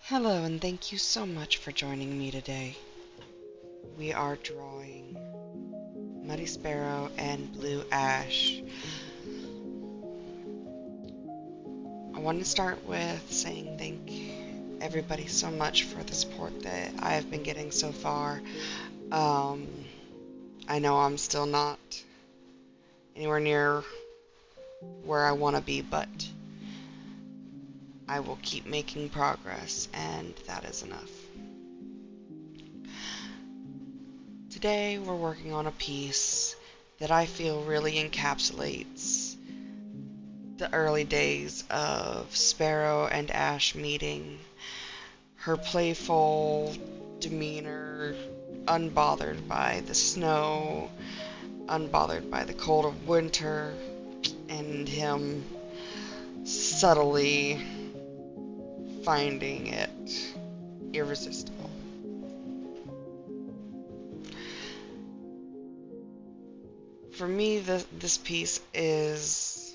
Hello, and thank you so much for joining me today. We are drawing Muddy Sparrow and Blue Ash. I want to start with saying thank everybody so much for the support that I have been getting so far. I know I'm still not anywhere near where I want to be, but I will keep making progress, and that is enough. Today we're working on a piece that I feel really encapsulates the early days of Sparrow and Ash meeting. Her playful demeanor, unbothered by the snow, unbothered by the cold of winter, and him subtly finding it irresistible. For me, this piece is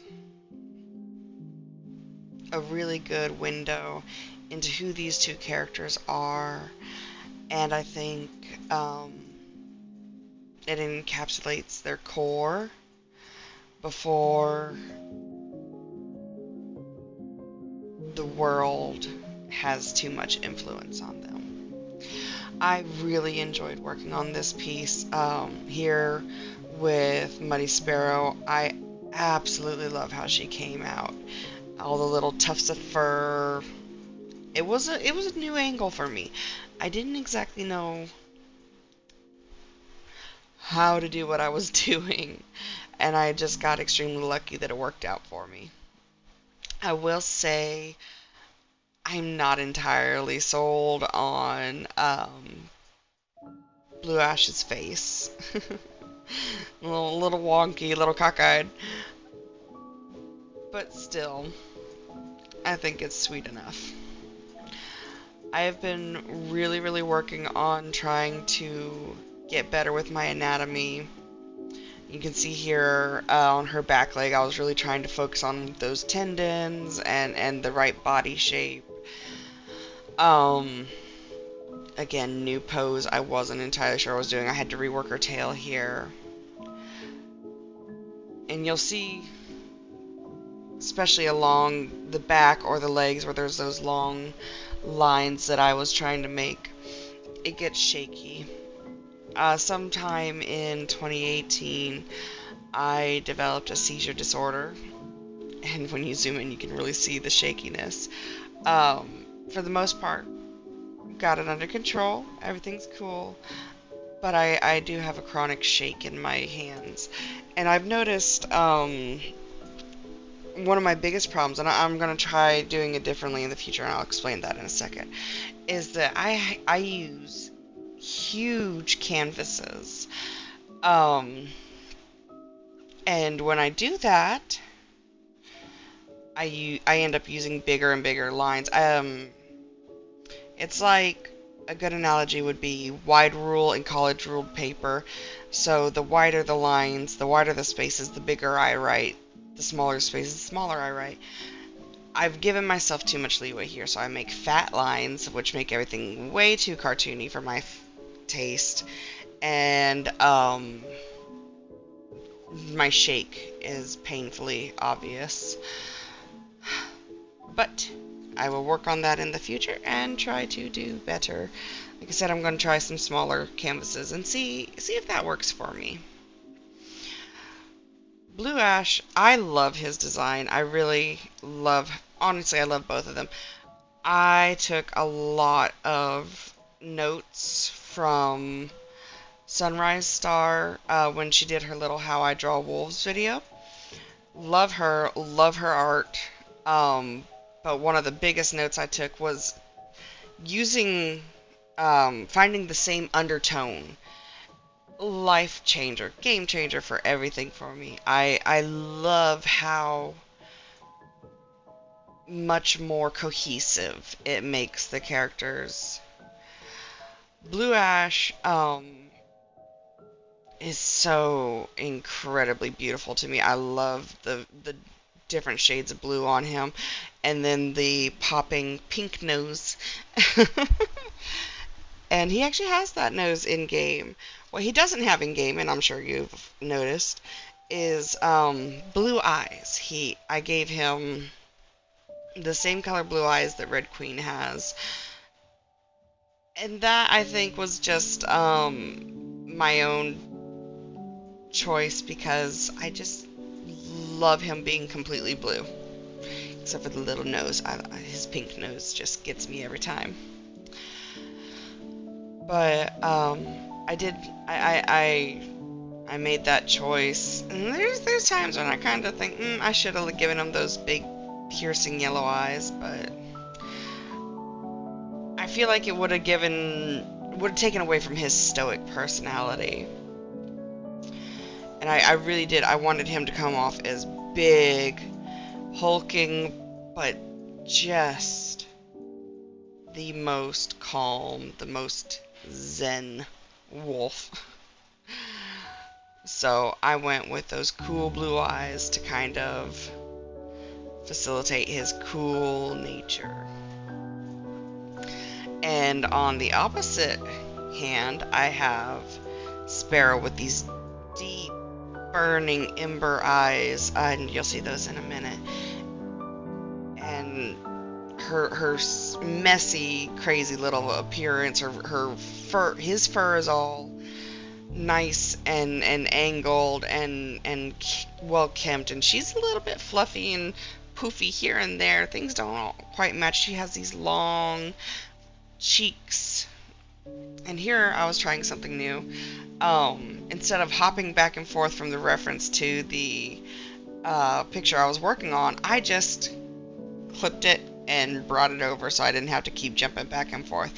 a really good window into who these two characters are, and I think it encapsulates their core before the world has too much influence on them. I really enjoyed working on this piece here with Muddy Sparrow. I absolutely love how she came out. All the little tufts of fur. It was a new angle for me. I didn't exactly know how to do what I was doing, and I just got extremely lucky that it worked out for me. I will say I'm not entirely sold on Blue Ash's face. a little wonky, a little cockeyed, but still, I think it's sweet enough. I have been really working on trying to get better with my anatomy. You can see here on her back leg, I was really trying to focus on those tendons and the right body shape. Again, new pose. I wasn't entirely sure what I was doing. I had to rework her tail here. And you'll see, especially along the back or the legs where there's those long lines that I was trying to make, it gets shaky. Sometime in 2018, I developed a seizure disorder, and when you zoom in, you can really see the shakiness. For the most part, got it under control. Everything's cool, but I do have a chronic shake in my hands, and I've noticed one of my biggest problems, and I'm going to try doing it differently in the future, and I'll explain that in a second, is that I use huge canvases. And when I do that, I end up using bigger and bigger lines. It's like, a good analogy would be wide rule and college ruled paper. So the wider the lines, the wider the spaces, the bigger I write. The smaller spaces, the smaller I write. I've given myself too much leeway here, so I make fat lines, which make everything way too cartoony for my taste. And my shake is painfully obvious. But I will work on that in the future and try to do better. Like I said, I'm going to try some smaller canvases and see if that works for me. Blue Ash, I love his design. Honestly, I love both of them. I took a lot of notes from Sunrise Star when she did her little How I Draw Wolves video. Love her art. But one of the biggest notes I took was finding the same undertone. Life changer, game changer for everything for me. I love how much more cohesive it makes the characters. Blue Ash is so incredibly beautiful to me. I love the different shades of blue on him. And then the popping pink nose. And he actually has that nose in game. What he doesn't have in game, and I'm sure you've noticed, is blue eyes. I gave him the same color blue eyes that Red Queen has. And that, I think, was just my own choice because I just love him being completely blue. Except for the little nose. His pink nose just gets me every time. But I made that choice. And there's times when I kind of think I should have given him those big piercing yellow eyes, but I feel like it would have taken away from his stoic personality. And I really did. I wanted him to come off as big, hulking, but just the most calm, the most zen wolf. So I went with those cool blue eyes to kind of facilitate his cool nature. And on the opposite hand, I have Sparrow with these deep, burning ember eyes, and you'll see those in a minute. And her messy, crazy little appearance, his fur is all nice and angled and well kempt, and she's a little bit fluffy and poofy here and there. Things don't quite match. She has these long cheeks. And here I was trying something new. Instead of hopping back and forth from the reference to the picture I was working on, I just clipped it and brought it over so I didn't have to keep jumping back and forth.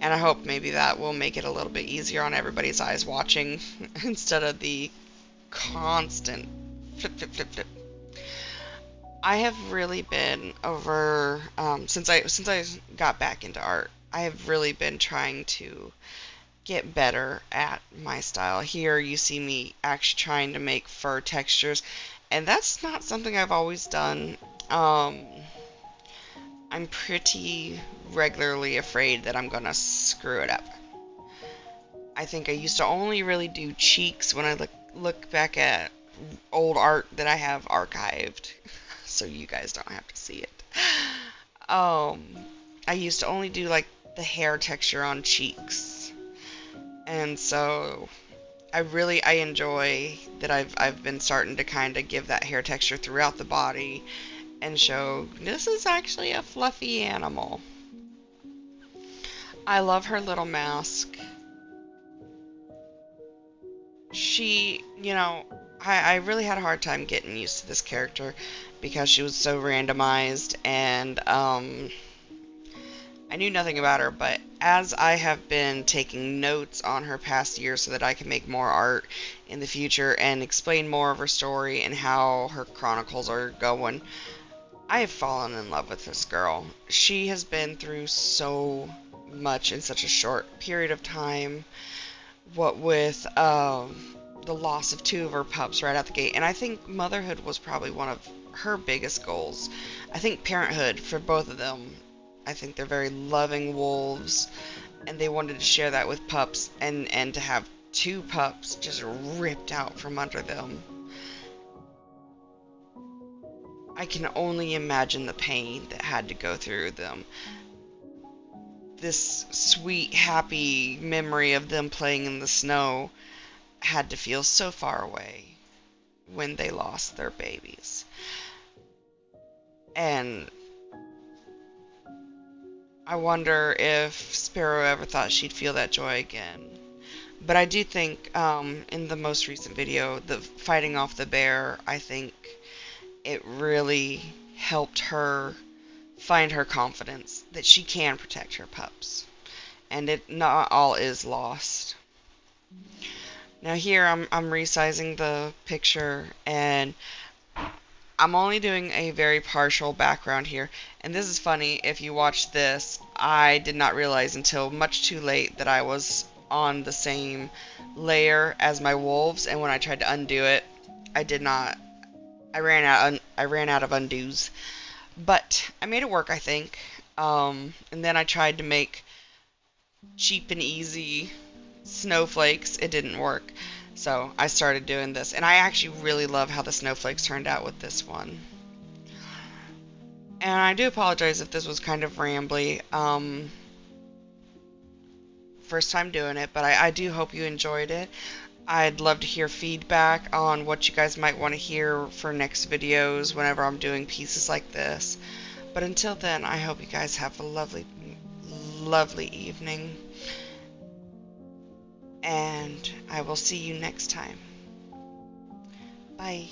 And I hope maybe that will make it a little bit easier on everybody's eyes watching instead of the constant flip, flip, flip, flip. I have really been over, since I got back into art, I have really been trying to get better at my style. Here you see me actually trying to make fur textures, and that's not something I've always done. I'm pretty regularly afraid that I'm gonna screw it up. I think I used to only really do cheeks when I look back at old art that I have archived, so you guys don't have to see it. I used to only do like the hair texture on cheeks, and so I enjoy that I've been starting to kind of give that hair texture throughout the body and show this is actually a fluffy animal. I love her little mask. She, I really had a hard time getting used to this character because she was so randomized, and I knew nothing about her, but as I have been taking notes on her past year so that I can make more art in the future and explain more of her story and how her chronicles are going, I have fallen in love with this girl. She has been through so much in such a short period of time, what with the loss of 2 of her pups right out the gate. And I think motherhood was probably one of her biggest goals. I think parenthood for both of them. I think they're very loving wolves, and they wanted to share that with pups, and to have 2 pups just ripped out from under them. I can only imagine the pain that had to go through them. This sweet, happy memory of them playing in the snow had to feel so far away when they lost their babies. And I wonder if Sparrow ever thought she'd feel that joy again. But I do think in the most recent video, the fighting off the bear, I think it really helped her find her confidence that she can protect her pups. And it not all is lost. Now here I'm resizing the picture, and I'm only doing a very partial background here. And this is funny, if you watch this, I did not realize until much too late that I was on the same layer as my wolves, and when I tried to undo it, I ran out I ran out of undos. But I made it work, I think. And then I tried to make cheap and easy snowflakes. It didn't work. So I started doing this. And I actually really love how the snowflakes turned out with this one. And I do apologize if this was kind of rambly. First time doing it, but I do hope you enjoyed it. I'd love to hear feedback on what you guys might want to hear for next videos whenever I'm doing pieces like this. But until then, I hope you guys have a lovely, lovely evening. And I will see you next time. Bye.